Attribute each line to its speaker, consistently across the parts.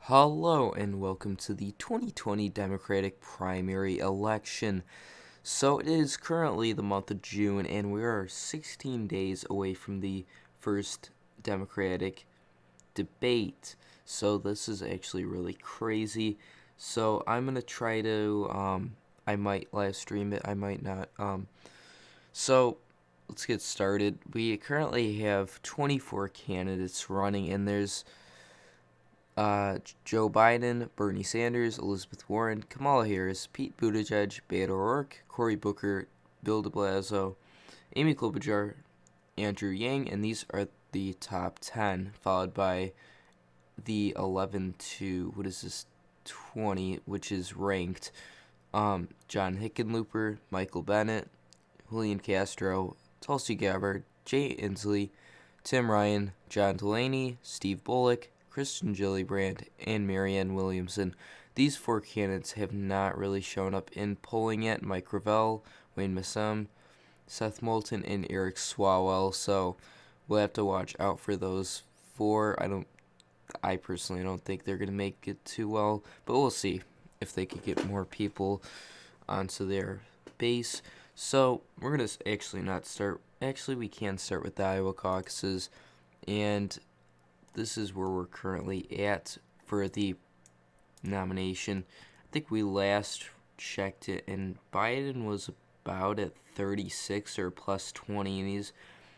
Speaker 1: Hello and welcome to the 2020 Democratic primary election. So it is currently the month of June and we are 16 days away from the first Democratic debate. So this is actually really crazy. So I'm going to try to, I might live stream it, I might not. So let's get started. We currently have 24 candidates running and there's Joe Biden, Bernie Sanders, Elizabeth Warren, Kamala Harris, Pete Buttigieg, Beto O'Rourke, Cory Booker, Bill de Blasio, Amy Klobuchar, Andrew Yang, and these are the top 10, followed by the 11 to, 20, which is ranked. John Hickenlooper, Michael Bennet, Julian Castro, Tulsi Gabbard, Jay Inslee, Tim Ryan, John Delaney, Steve Bullock, Kristen Gillibrand, and Marianne Williamson. These four candidates have not really shown up in polling yet. Mike Gravel, Wayne Massam, Seth Moulton, and Eric Swalwell. So we'll have to watch out for those four. I personally don't think they're gonna make it too well, but we'll see if they could get more people onto their base. So we're gonna actually not start. Actually, we can start with the Iowa caucuses, and this is where we're currently at for the nomination. I think we last checked it, and Biden was about at 36 or plus 20, and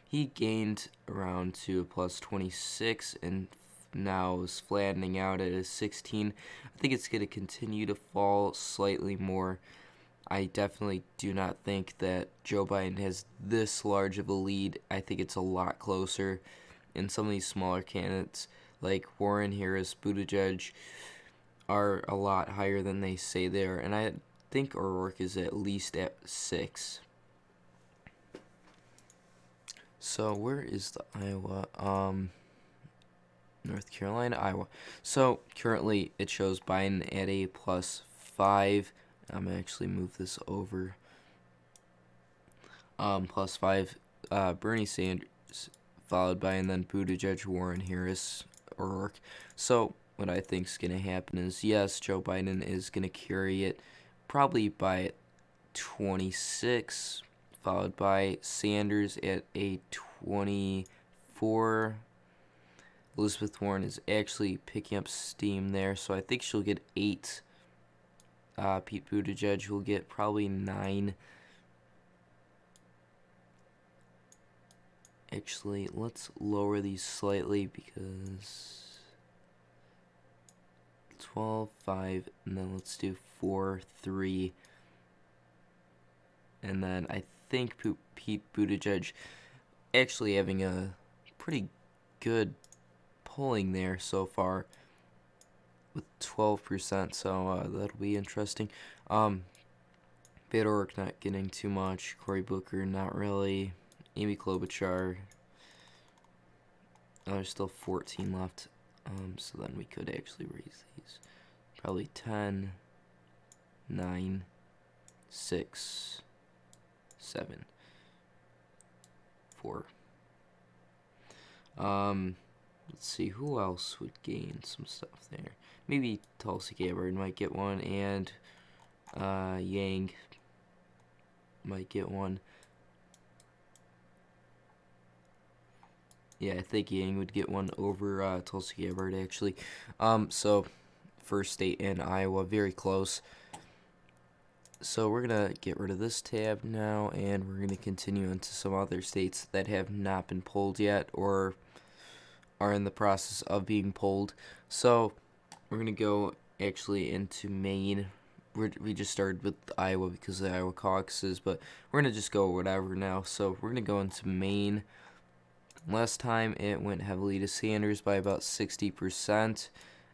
Speaker 1: he gained around to a plus 26, and now is flattening out at a 16. I think it's going to continue to fall slightly more. I definitely do not think that Joe Biden has this large of a lead. I think it's a lot closer. And some of these smaller candidates, like Warren, Harris, Buttigieg, are a lot higher than they say they are. And I think O'Rourke is at least at 6. So where is the Iowa? North Carolina, Iowa. So currently it shows Biden at a plus 5. I'm going to actually move this over. Plus 5. Bernie Sanders, followed by, and then Buttigieg, Warren, Harris, O'Rourke. So what I think is going to happen is, yes, Joe Biden is going to carry it probably by 26, followed by Sanders at a 24. Elizabeth Warren is actually picking up steam there, so I think she'll get 8. Pete Buttigieg will get probably 9. Actually, let's lower these slightly because 12, 5, and then let's do 4, 3. And then I think Pete Buttigieg actually having a pretty good polling there so far with 12%, so that'll be interesting. Beto O'Rourke not getting too much, Cory Booker not really, Amy Klobuchar, there's still 14 left, so then we could actually raise these. Probably 10, 9, 6, 7, 4. Let's see, who else would gain some stuff there? Maybe Tulsi Gabbard might get one, and Yang might get one. Yeah, I think Yang would get one over Tulsi Gabbard, actually. So, first state in Iowa, very close. So we're going to get rid of this tab now, and we're going to continue into some other states that have not been polled yet or are in the process of being polled. So we're going to go actually into Maine. We just started with Iowa because of the Iowa caucuses, but we're going to just go whatever now. So we're going to go into Maine. Last time it went heavily to Sanders by about 60%,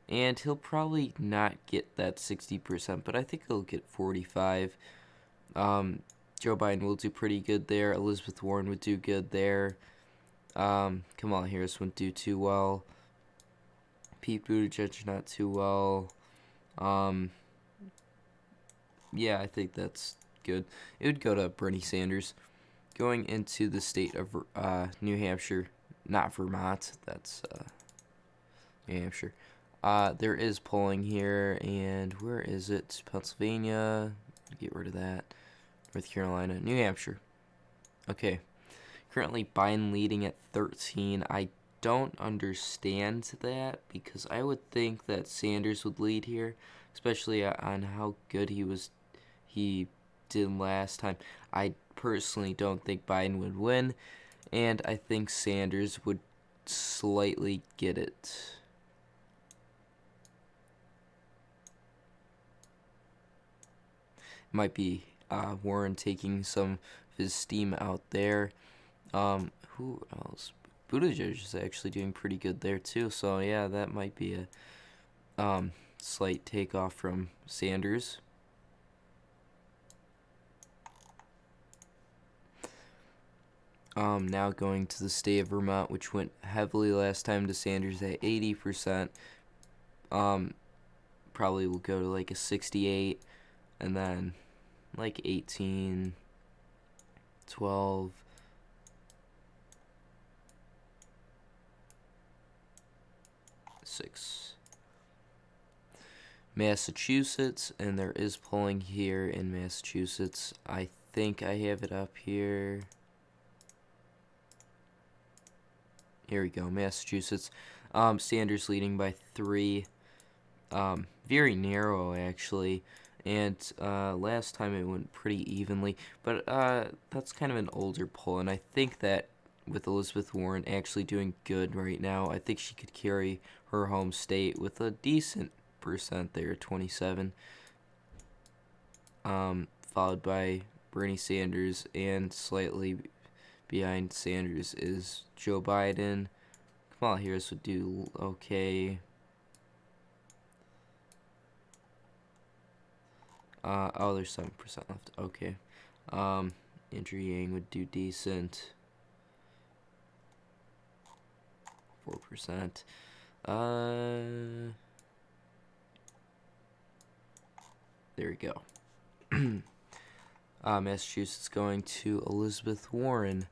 Speaker 1: and he'll probably not get that 60%, but I think he'll get 45%. Joe Biden will do pretty good there. Elizabeth Warren would do good there. Kamala Harris wouldn't do too well. Pete Buttigieg not too well. Yeah, I think that's good. It would go to Bernie Sanders. Going into the state of New Hampshire, not Vermont, that's New Hampshire. There is polling here, and where is it? Pennsylvania. Get rid of that. North Carolina. New Hampshire. Okay. Currently Biden leading at 13. I don't understand that because I would think that Sanders would lead here, especially on how good he did last time. I personally don't think Biden would win, and I think Sanders would slightly get it. Might be Warren taking some of his steam out there. Who else? Buttigieg is actually doing pretty good there too. So yeah, that might be a slight takeoff from Sanders. Now going to the state of Vermont, which went heavily last time to Sanders at 80%. Probably will go to like a 68, and then like 18, 12. Massachusetts, and there is polling here in Massachusetts. I think I have it up here. Here we go, Massachusetts. Sanders leading by 3. Very narrow, actually. And last time it went pretty evenly. But that's kind of an older poll, and I think that with Elizabeth Warren actually doing good right now, I think she could carry her home state with a decent percent there, 27. Followed by Bernie Sanders, and slightly behind Sanders is Joe Biden. Kamala Harris would do okay. Oh, there's 7% left. Okay. Andrew Yang would do decent. 4%. There we go. Massachusetts going to Elizabeth Warren.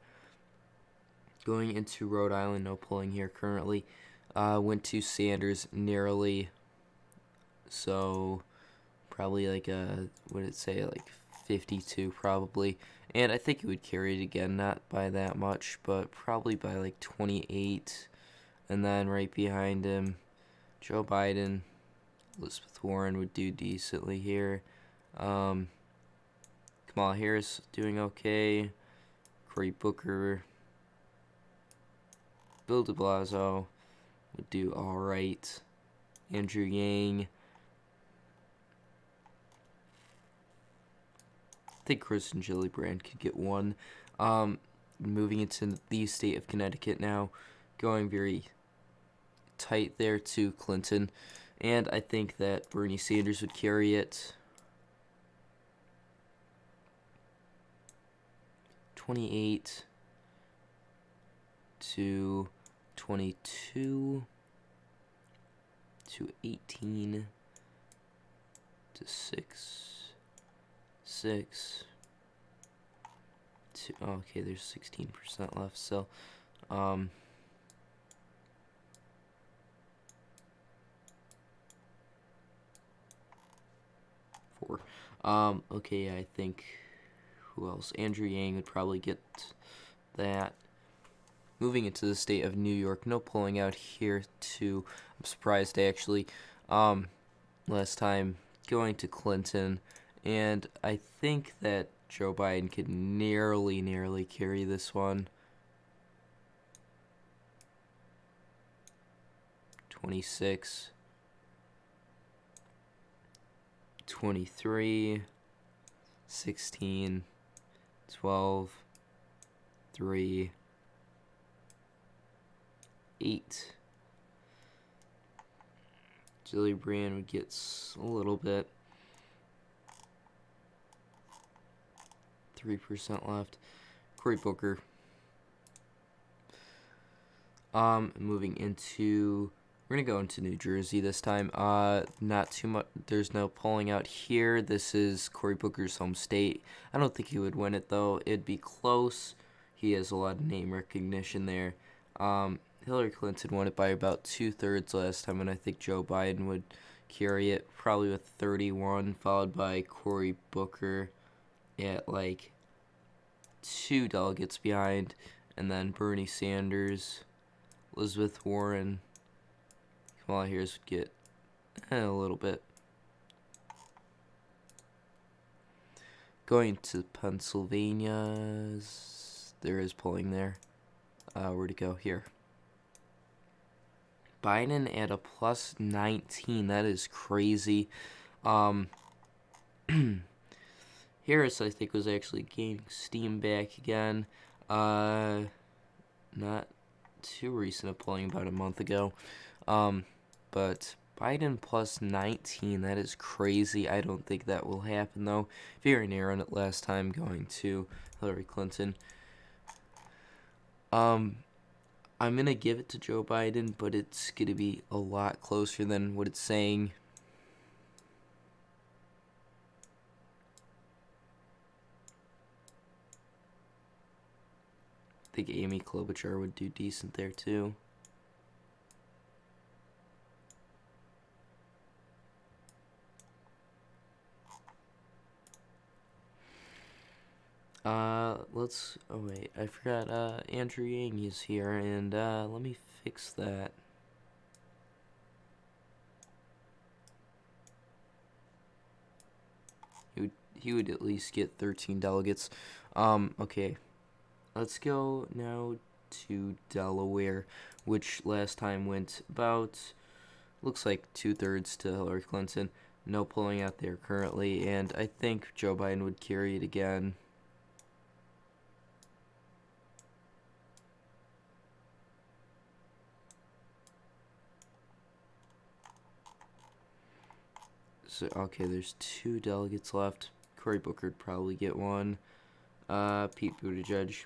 Speaker 1: Going into Rhode Island, no polling here currently. Went to Sanders narrowly. So probably like what did it say, like 52 probably. And I think it would carry it again, not by that much, but probably by like 28. And then right behind him, Joe Biden. Elizabeth Warren would do decently here. Kamala Harris doing okay. Cory Booker. Bill de Blasio would do alright. Andrew Yang. I think Kristen Gillibrand could get 1. Moving into the state of Connecticut now. Going very tight there to Clinton. And I think that Bernie Sanders would carry it. 28 to 22 to 18 to 6 to, okay, there's 16% left, so 4. Okay, I think, who else? Andrew Yang would probably get that. Moving into the state of New York, no polling out here too. I'm surprised actually. Last time going to Clinton, and I think that Joe Biden could nearly carry this one. 26, 23, 16, 12, 3, 8. Gillibrand would get a little bit. 3% left. Cory Booker. Moving into, we're gonna go into New Jersey this time. Not too much. There's no polling out here. This is Cory Booker's home state. I don't think he would win it though. It'd be close. He has a lot of name recognition there. Hillary Clinton won it by about 2/3 last time, and I think Joe Biden would carry it probably with 31, followed by Cory Booker at like 2 delegates behind, and then Bernie Sanders, Elizabeth Warren, Kamala Harris would get a little bit. Going to Pennsylvania, there is polling there. Where'd it go? Here. Biden at a plus 19. That is crazy. Harris, I think, was actually gaining steam back again. Not too recent of polling, about a month ago. But Biden plus 19. That is crazy. I don't think that will happen, though. Very near on it last time, going to Hillary Clinton. I'm going to give it to Joe Biden, but it's going to be a lot closer than what it's saying. I think Amy Klobuchar would do decent there, too. Oh wait, I forgot, Andrew Yang is here, and, let me fix that. He would at least get 13 delegates. Okay. Let's go now to Delaware, which last time went about, looks like 2/3 to Hillary Clinton. No polling out there currently, and I think Joe Biden would carry it again. So, okay, there's 2 delegates left. Cory Booker would probably get one. Pete Buttigieg.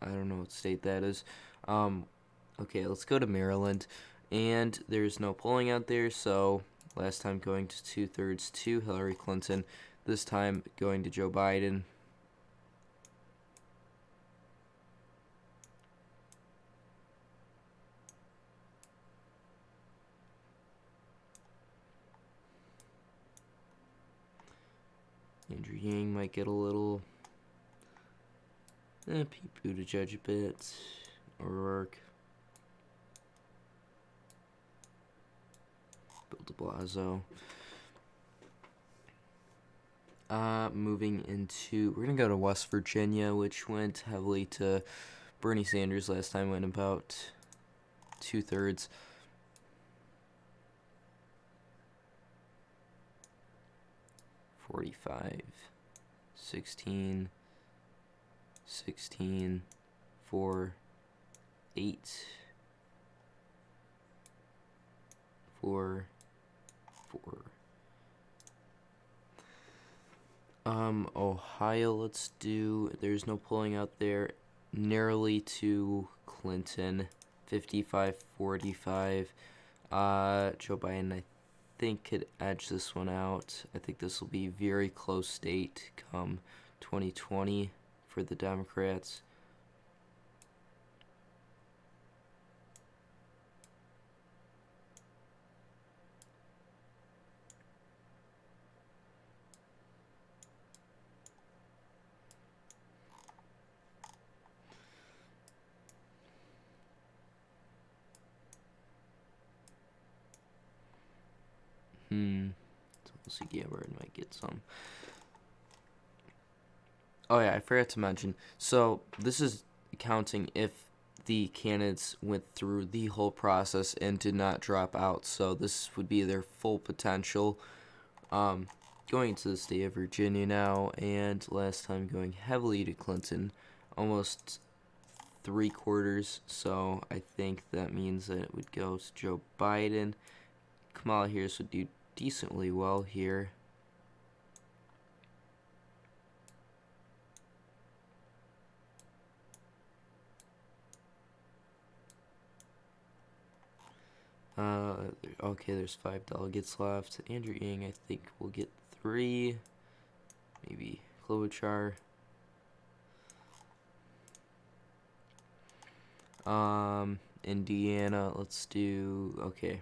Speaker 1: I don't know what state that is. Okay, let's go to Maryland. And there's no polling out there, so last time going to 2/3 to Hillary Clinton. This time going to Joe Biden. Andrew Yang might get a little. Pete Buttigieg a bit. O'Rourke. Bill de Blasio. Moving into, we're gonna go to West Virginia, which went heavily to Bernie Sanders last time. Went about 2/3. $45, 16, 16, 4, 8, 4, 4. Ohio, let's do, there's no polling out there, narrowly to Clinton, 55-45. Joe Biden, I think, could edge this one out. I think this will be very close state come 2020 for the Democrats. Tulsi Gabbard might get some. Oh yeah, I forgot to mention. So this is counting if the candidates went through the whole process and did not drop out. So this would be their full potential. Going into the state of Virginia now, and last time going heavily to Clinton, almost 3/4. So I think that means that it would go to Joe Biden. Kamala Harris would do decently well here. Okay, there's 5 delegates left. Andrew Yang, I think, will get 3. Maybe Klobuchar. Indiana, let's do, okay,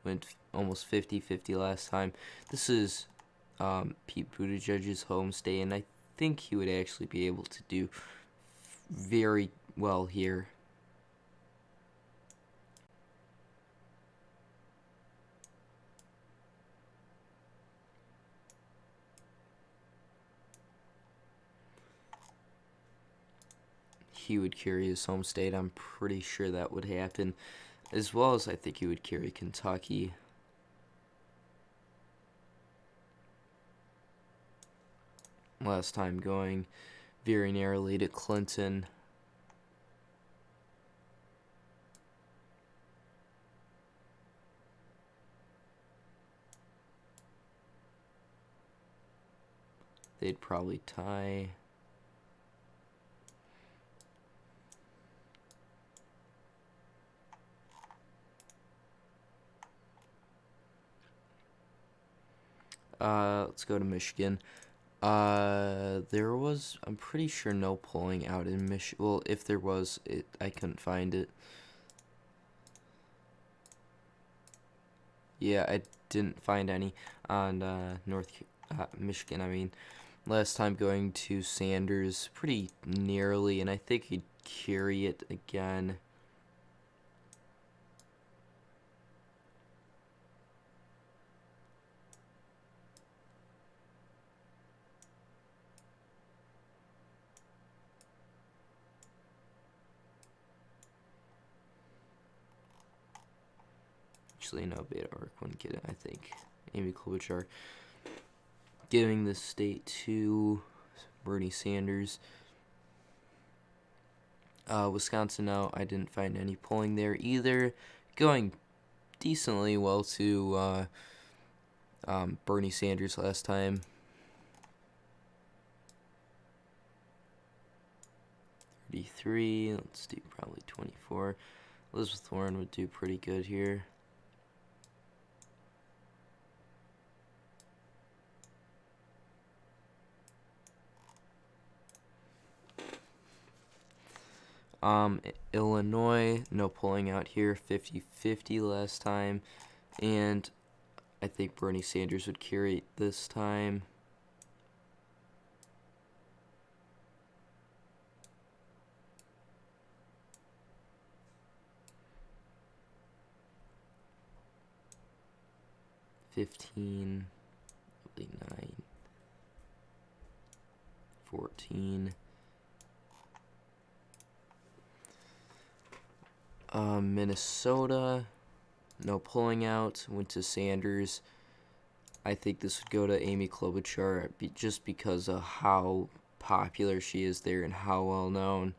Speaker 1: went almost 50-50 last time. This is Pete Buttigieg's home state, and I think he would actually be able to do very well here. He would carry his home state. I'm pretty sure that would happen, as well as I think he would carry Kentucky. Last time going very narrowly to Clinton. They'd probably tie. Let's go to Michigan. There was, I'm pretty sure, no polling out in Michigan. Well, if there was, I couldn't find it. Yeah, I didn't find any on Michigan. I mean, last time going to Sanders pretty nearly, and I think he'd carry it again. Actually, no, Beto O'Rourke wouldn't get it, I think. Amy Klobuchar giving the state to Bernie Sanders. Wisconsin, no, I didn't find any polling there either. Going decently well to Bernie Sanders last time. 33, let's do probably 24. Elizabeth Warren would do pretty good here. Illinois, no polling out here, 50-50 last time, and I think Bernie Sanders would carry it this time. $15, 9, 14. Minnesota, no pulling out, went to Sanders. I think this would go to Amy Klobuchar just because of how popular she is there and how well known.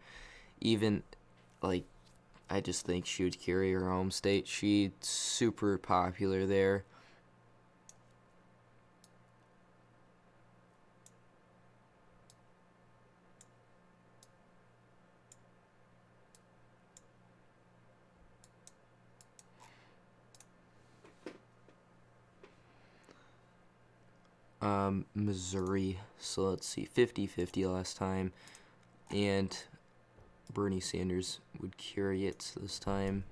Speaker 1: Even, like, I just think she would carry her home state. She's super popular there. Missouri, so let's see, 50-50 last time, and Bernie Sanders would carry it this time.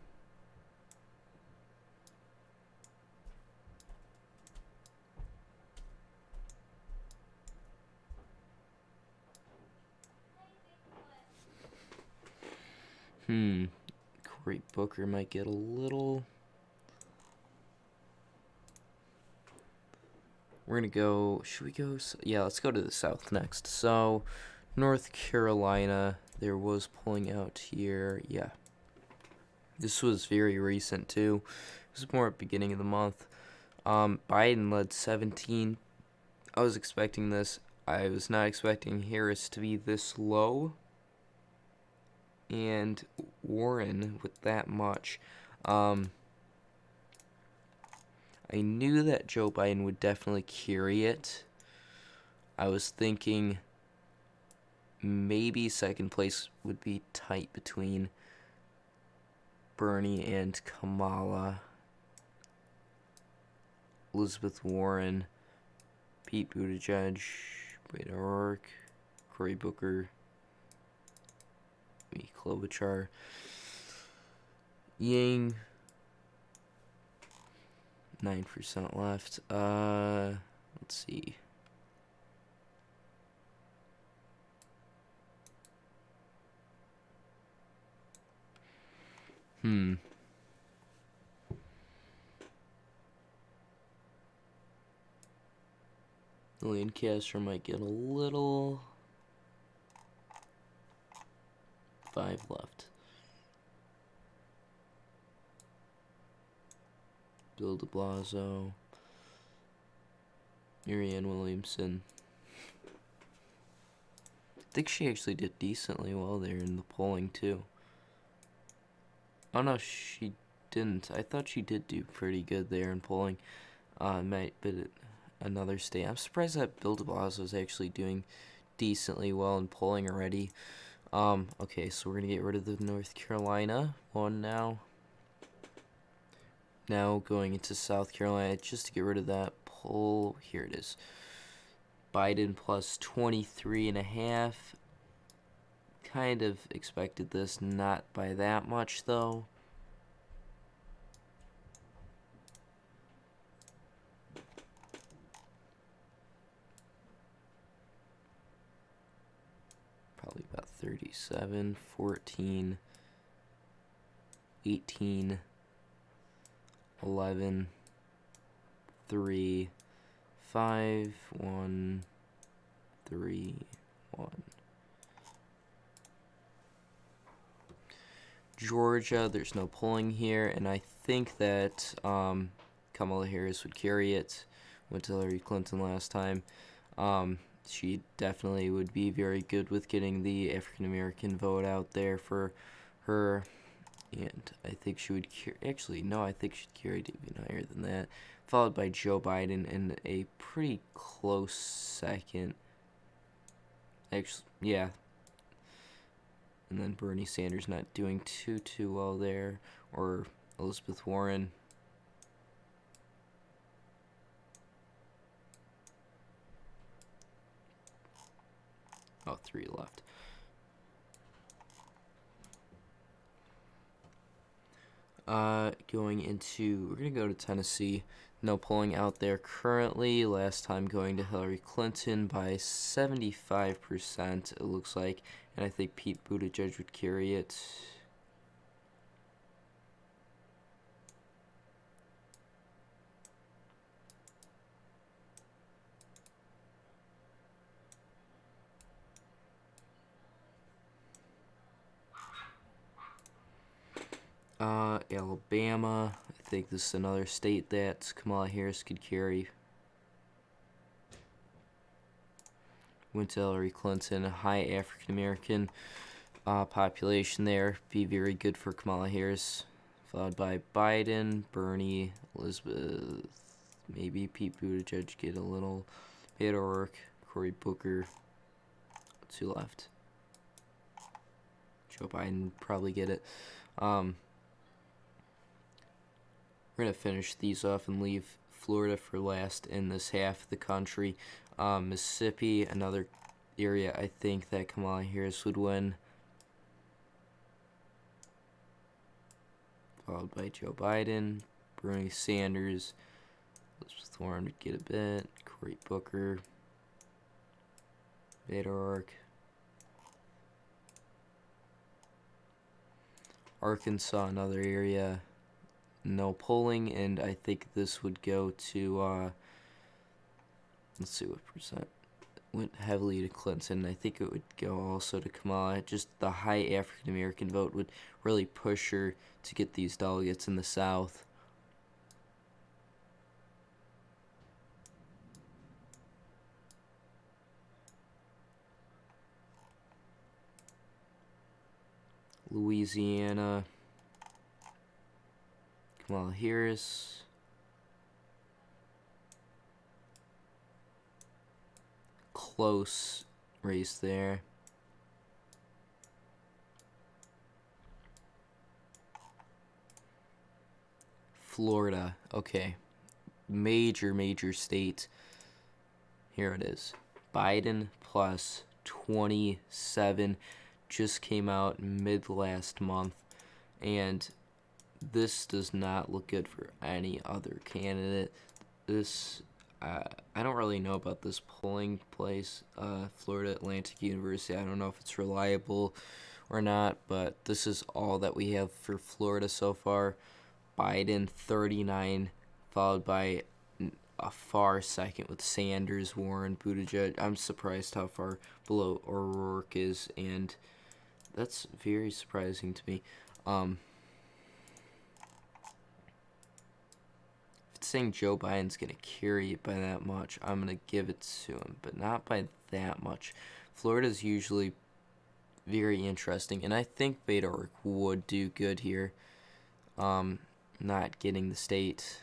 Speaker 1: Cory Booker might get a little. We're gonna go, should we go, yeah, let's go to the South next. So, North Carolina, there was polling out here, yeah. This was very recent, too. It was more at the beginning of the month. Biden led 17. I was expecting this. I was not expecting Harris to be this low. And Warren with that much. I knew that Joe Biden would definitely carry it. I was thinking maybe second place would be tight between Bernie and Kamala. Elizabeth Warren, Pete Buttigieg, Beto O'Rourke, Cory Booker. Amy Klobuchar. Yang, 9% left. Let's see. Lancaster might get a little. 5 left. Bill de Blasio. Marianne Williamson. I think she actually did decently well there in the polling too. Oh no, she didn't. I thought she did do pretty good there in polling. Might be another state. I'm surprised that Bill de Blasio is actually doing decently well in polling already. Okay, so we're gonna get rid of the North Carolina one now. Now going into South Carolina just to get rid of that poll. Here it is. Biden plus 23.5. Kind of expected this, not by that much though. Probably about 37, 14, 18, 11, 3, 5, 1, 3, 1. Georgia, there's no polling here, and I think that Kamala Harris would carry it. Went to Hillary Clinton last time. She definitely would be very good with getting the African American vote out there for her, and I think she would actually no, I think she'd carry it even higher than that, followed by Joe Biden in a pretty close second. Actually, yeah. And then Bernie Sanders not doing too well there, or Elizabeth Warren. Oh, 3 left. Going into, we're going to go to Tennessee. No polling out there currently. Last time going to Hillary Clinton by 75%, it looks like. And I think Pete Buttigieg would carry it. Alabama. I think this is another state that Kamala Harris could carry. Went to Hillary Clinton, a high African American population there. Be very good for Kamala Harris. Followed by Biden, Bernie, Elizabeth, maybe Pete Buttigieg get a little. Beto O'Rourke, Cory Booker. 2 left. Joe Biden would probably get it. We're going to finish these off and leave Florida for last in this half of the country. Mississippi, another area I think that Kamala Harris would win. Followed by Joe Biden, Bernie Sanders, Elizabeth Warren would get a bit, Cory Booker, Beto O'Rourke. Arkansas, another area, no polling, and I think this would go to, let's see what percent. Went heavily to Clinton. I think it would go also to Kamala. Just the high African American vote would really push her to get these delegates in the South. Louisiana, Kamala Harris. Close race there. Florida, okay. Major state. Here it is. Biden plus 27. just came out mid last month, and this does not look good for any other candidate. This I don't really know about this polling place, Florida Atlantic University. I don't know if it's reliable or not, but this is all that we have for Florida so far. Biden 39, followed by a far second with Sanders, Warren, Buttigieg. I'm surprised how far below O'Rourke is, and that's very surprising to me. If it's saying Joe Biden's going to carry it by that much, I'm going to give it to him, but not by that much. Florida's usually very interesting, and I think Beto O'Rourke would do good here. Not getting the state.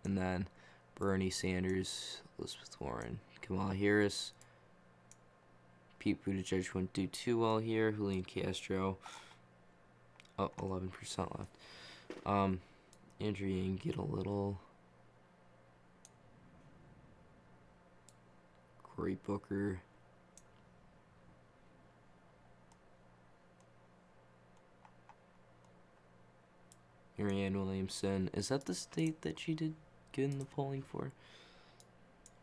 Speaker 1: And then Bernie Sanders, Elizabeth Warren, Kamala Harris. Pete Buttigieg wouldn't do too well here. Julian Castro. Oh, 11% left. Andrew Yang get a little. Cory Booker. Marianne Williamson. Is that the state that she did good in the polling for?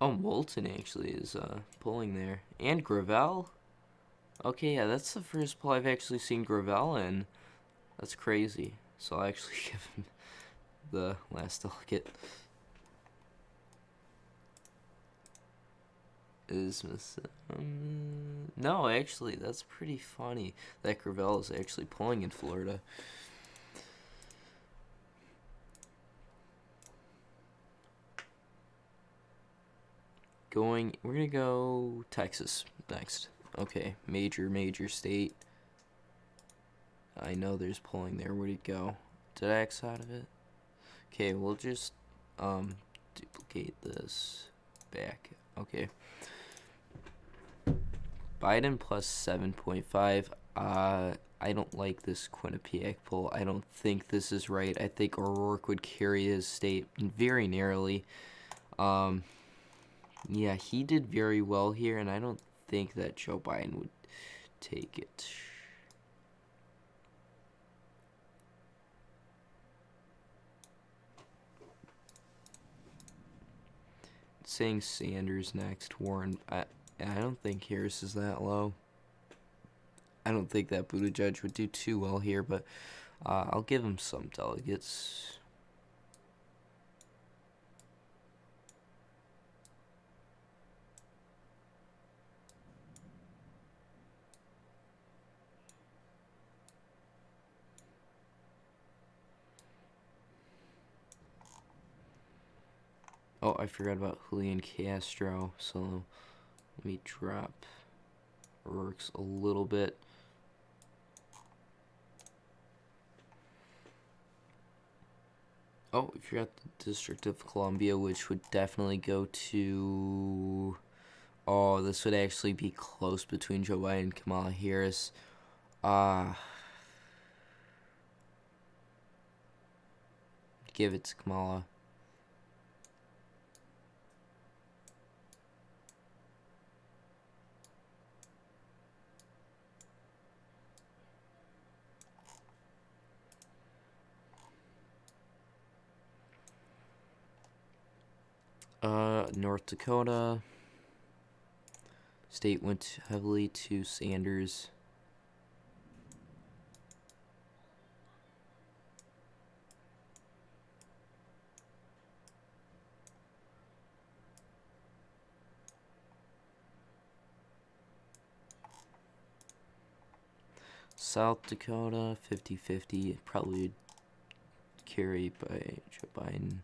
Speaker 1: Oh, Moulton actually is polling there. And Gravel? Okay, yeah, that's the first poll I've actually seen Gravel in. That's crazy. So I'll actually give him the last delegate. No, actually, that's pretty funny that Gravel is actually polling in Florida. We're gonna go Texas next. Okay, major state. I know there's polling there. Where'd it go? Did I X out of it? Okay, we'll just duplicate this back. Okay. Biden plus 7.5. I don't like this Quinnipiac poll. I don't think this is right. I think O'Rourke would carry his state very narrowly. Yeah, he did very well here, and I don't think that Joe Biden would take it. It's saying Sanders next, Warren. I don't think Harris is that low. I don't think that Buttigieg would do too well here, but I'll give him some delegates. Oh, I forgot about Julian Castro, so let me drop O'Rourke's a little bit. Oh, we forgot the District of Columbia, which would definitely go to... Oh, this would actually be close between Joe Biden and Kamala Harris. Give it to Kamala. North Dakota. State went heavily to Sanders. South Dakota, 50-50. Probably carried by Joe Biden.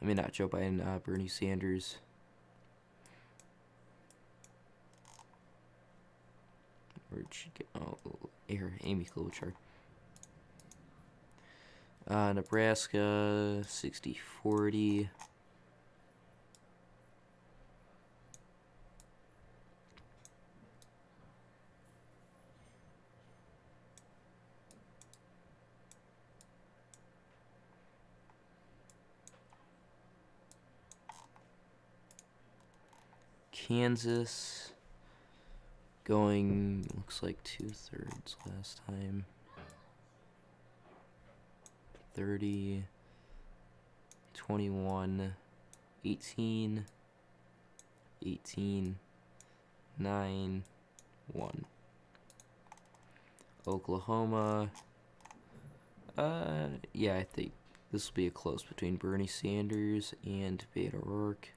Speaker 1: I mean, not Joe Biden, Bernie Sanders. Where'd she go? Oh, Amy Klobuchar. Nebraska, 60-40. Kansas, going, looks like 2/3 last time. 30, 21, 18, 18, 9, 1. Oklahoma. Yeah, I think this will be a close between Bernie Sanders and Beto O'Rourke.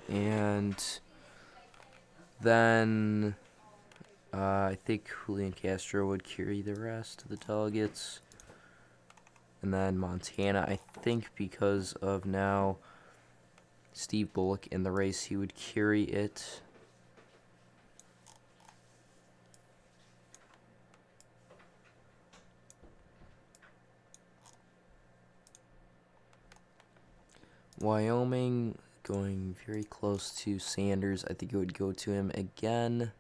Speaker 1: And then I think Julian Castro would carry the rest of the delegates. And then Montana, I think because of now Steve Bullock in the race, he would carry it. Wyoming, going very close to Sanders. I think it would go to him again.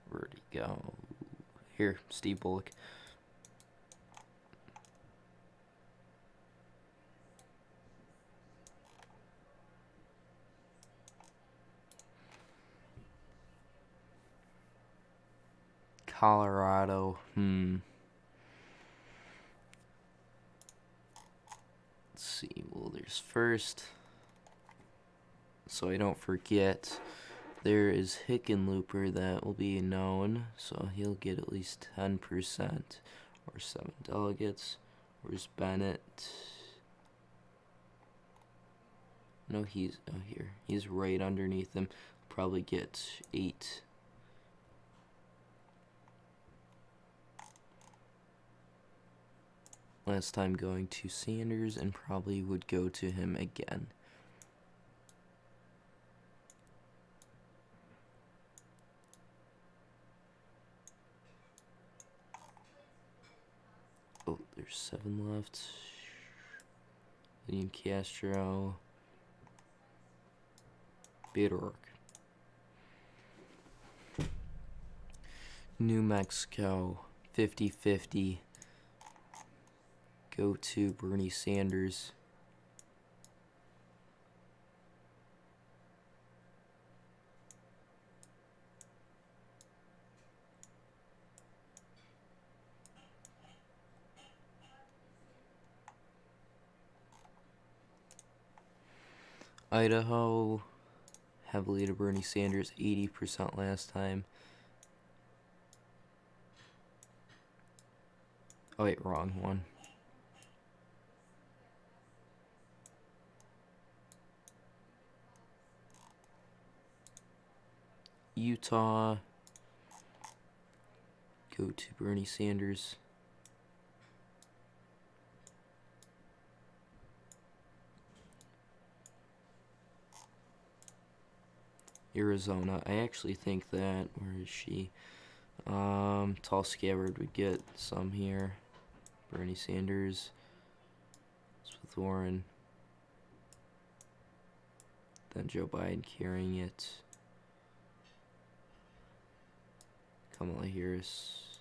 Speaker 1: Where'd he go? Here, Steve Bullock. Colorado, Let's see, well, there's first, so I don't forget, there is Hickenlooper that will be known, so he'll get at least 10%, or 7 delegates. Where's Bennett? No, he's, oh, here, he's right underneath him, probably get 8. Last time going to Sanders, and probably would go to him again. Oh, there's 7 left. Liam Castro. Beto O'Rourke. New Mexico, 50-50. Go to Bernie Sanders. Idaho, heavily to Bernie Sanders, 80% last time. Oh wait, wrong one. Utah, go to Bernie Sanders. Arizona, I actually think that, where is she? Tulsi Gabbard would get some here. Bernie Sanders, Elizabeth Warren, then Joe Biden carrying it. Kamala Harris,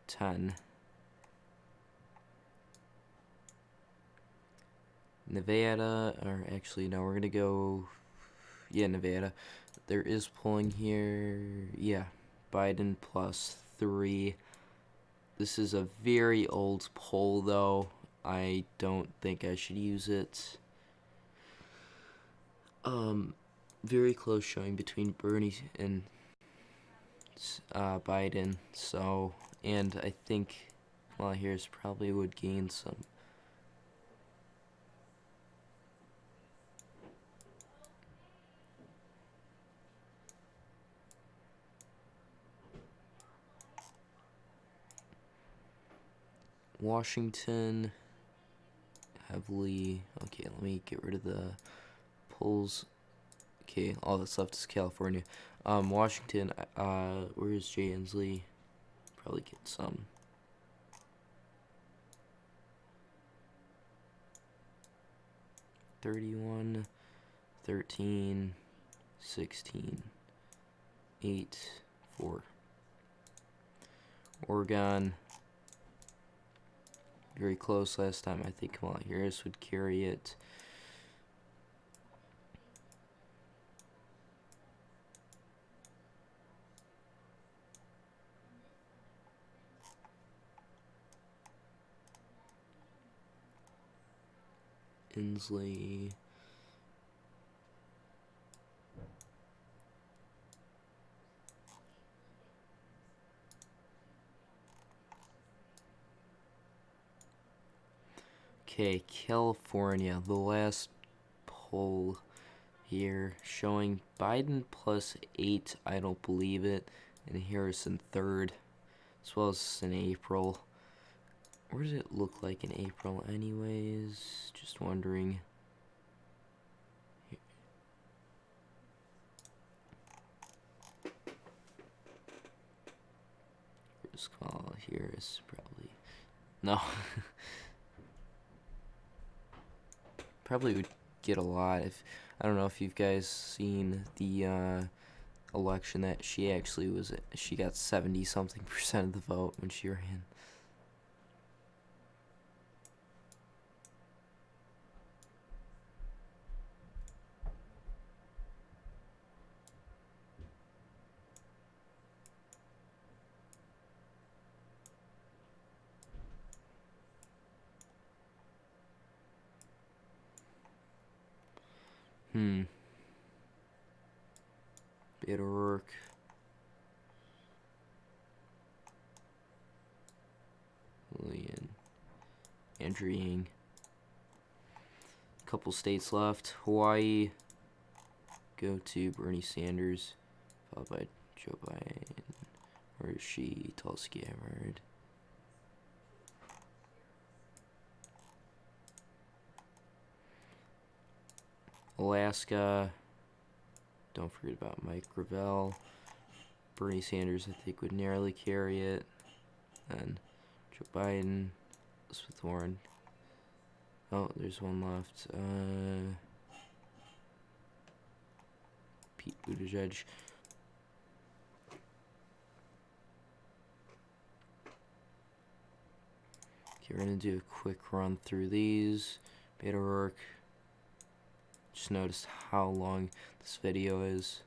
Speaker 1: 10. Nevada, or actually, no, we're gonna go, yeah, Nevada. There is polling here, yeah, Biden +3. This is a very old poll, though. I don't think I should use it. Very close showing between Bernie and Biden, so, and I think Kamala Harris probably would gain some. Washington, heavily, okay, let me get rid of the polls. Okay, all that's left is California. Washington, where is Jay Inslee? Probably get some. 31, 13, 16, 8, 4. Oregon, very close last time. I think Kamala Harris would carry it. Inslee. Okay, California, the last poll here showing Biden +8, I don't believe it, and Harrison third, as well as in April. Where does it look like in April anyways? Just wondering. Just call here is probably no. Probably would get a lot if I don't know if you've guys seen the election that she got 70 something% of the vote when she ran. Beto O'Rourke. Lillian. Andrew Yang. Couple states left. Hawaii. Go to Bernie Sanders. Followed by Joe Biden. Or is she? Tulsi Gabbard. Alaska. Don't forget about Mike Gravel. Bernie Sanders, I think, would narrowly carry it. And Joe Biden, Elizabeth Warren. Oh, there's one left. Pete Buttigieg. Okay, we're gonna do a quick run through these. Beto O'Rourke. Just noticed how long this video is.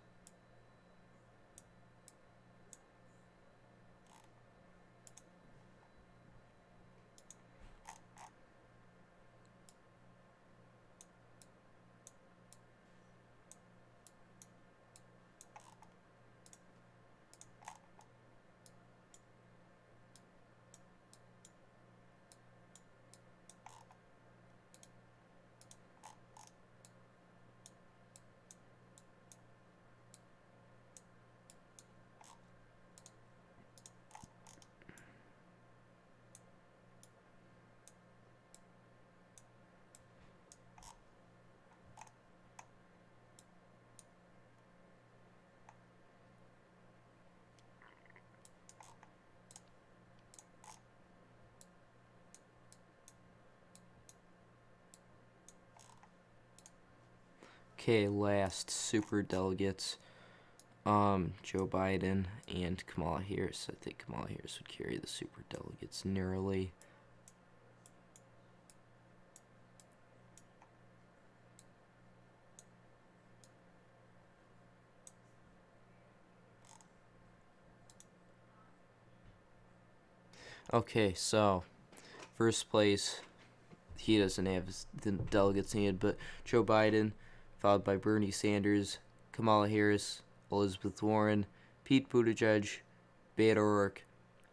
Speaker 1: Okay, last super delegates. Joe Biden and Kamala Harris. I think Kamala Harris would carry the super delegates narrowly. Okay, so first place, he doesn't have the delegates needed, but Joe Biden, followed by Bernie Sanders, Kamala Harris, Elizabeth Warren, Pete Buttigieg, Beto O'Rourke,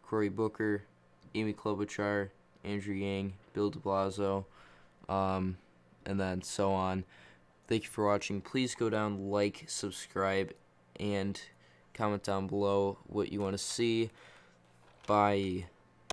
Speaker 1: Cory Booker, Amy Klobuchar, Andrew Yang, Bill de Blasio, and then so on. Thank you for watching. Please go down, like, subscribe, and comment down below what you want to see. Bye.